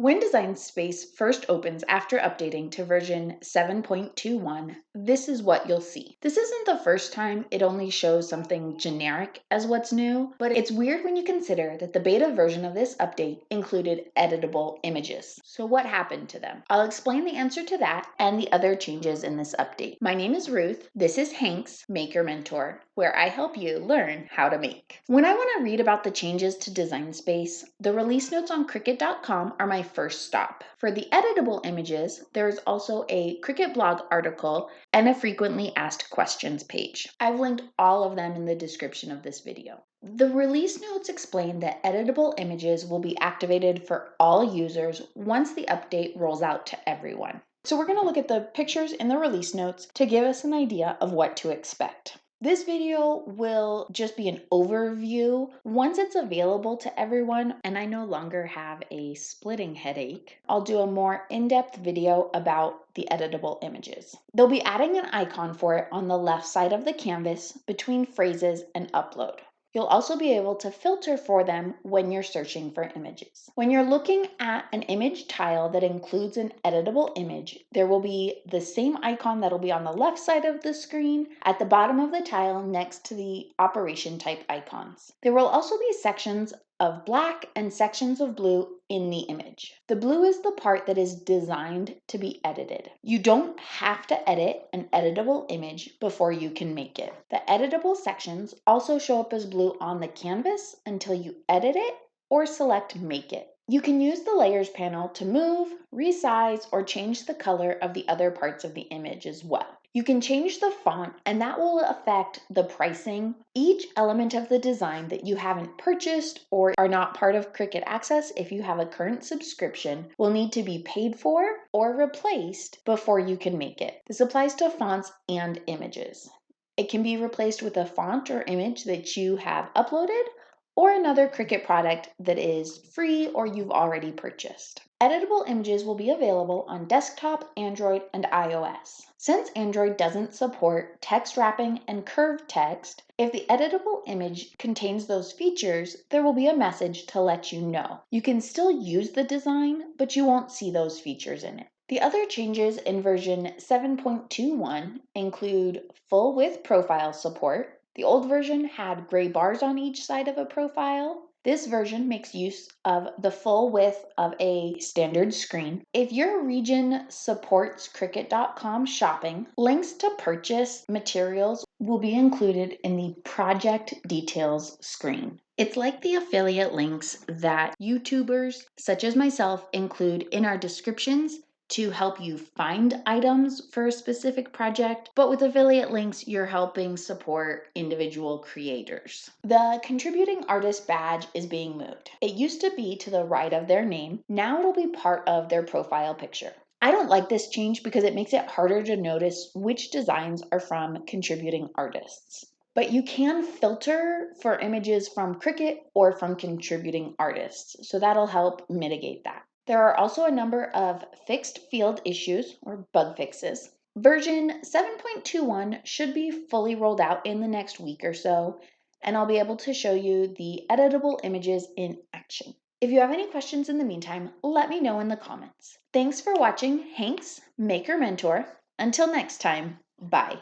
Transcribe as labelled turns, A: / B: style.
A: When Design Space first opens after updating to version 7.21, this is what you'll see. This isn't the first time it only shows something generic as what's new, but it's weird when you consider that the beta version of this update included editable images. So what happened to them? I'll explain the answer to that and the other changes in this update. My name is Ruth. This is Hank's Maker Mentor, where I help you learn how to make. When I want to read about the changes to Design Space, the release notes on Cricut.com are my first stop. For the editable images, there is also a Cricut blog article and a frequently asked questions page. I've linked all of them in the description of this video. The release notes explain that editable images will be activated for all users once the update rolls out to everyone. So we're going to look at the pictures in the release notes to give us an idea of what to expect. This video will just be an overview. Once it's available to everyone and I no longer have a splitting headache, I'll do a more in-depth video about the editable images. They'll be adding an icon for it on the left side of the canvas between phrases and upload. You'll also be able to filter for them when you're searching for images. When you're looking at an image tile that includes an editable image, there will be the same icon that'll be on the left side of the screen at the bottom of the tile next to the operation type icons. There will also be sections of black and sections of blue in the image. The blue is the part that is designed to be edited. You don't have to edit an editable image before you can make it. The editable sections also show up as blue on the canvas until you edit it or select Make It. You can use the Layers panel to move, resize, or change the color of the other parts of the image as well. You can change the font, and that will affect the pricing. Each element of the design that you haven't purchased or are not part of Cricut Access, if you have a current subscription, will need to be paid for or replaced before you can make it. This applies to fonts and images. It can be replaced with a font or image that you have uploaded or another Cricut product that is free or you've already purchased. Editable images will be available on desktop, Android, and iOS. Since Android doesn't support text wrapping and curved text, if the editable image contains those features, there will be a message to let you know. You can still use the design, but you won't see those features in it. The other changes in version 7.21 include full width profile support. The old version had gray bars on each side of a profile. This version makes use of the full width of a standard screen. If your region supports Cricut.com shopping, links to purchase materials will be included in the project details screen. It's like the affiliate links that YouTubers such as myself include in our descriptions to help you find items for a specific project, but with affiliate links, you're helping support individual creators. The contributing artist badge is being moved. It used to be to the right of their name. Now it'll be part of their profile picture. I don't like this change because it makes it harder to notice which designs are from contributing artists. But you can filter for images from Cricut or from contributing artists, so that'll help mitigate that. There are also a number of fixed field issues or bug fixes. Version 7.21 should be fully rolled out in the next week or so, and I'll be able to show you the editable images in action. If you have any questions in the meantime, let me know in the comments. Thanks for watching Hank's Maker Mentor. Until next time, bye.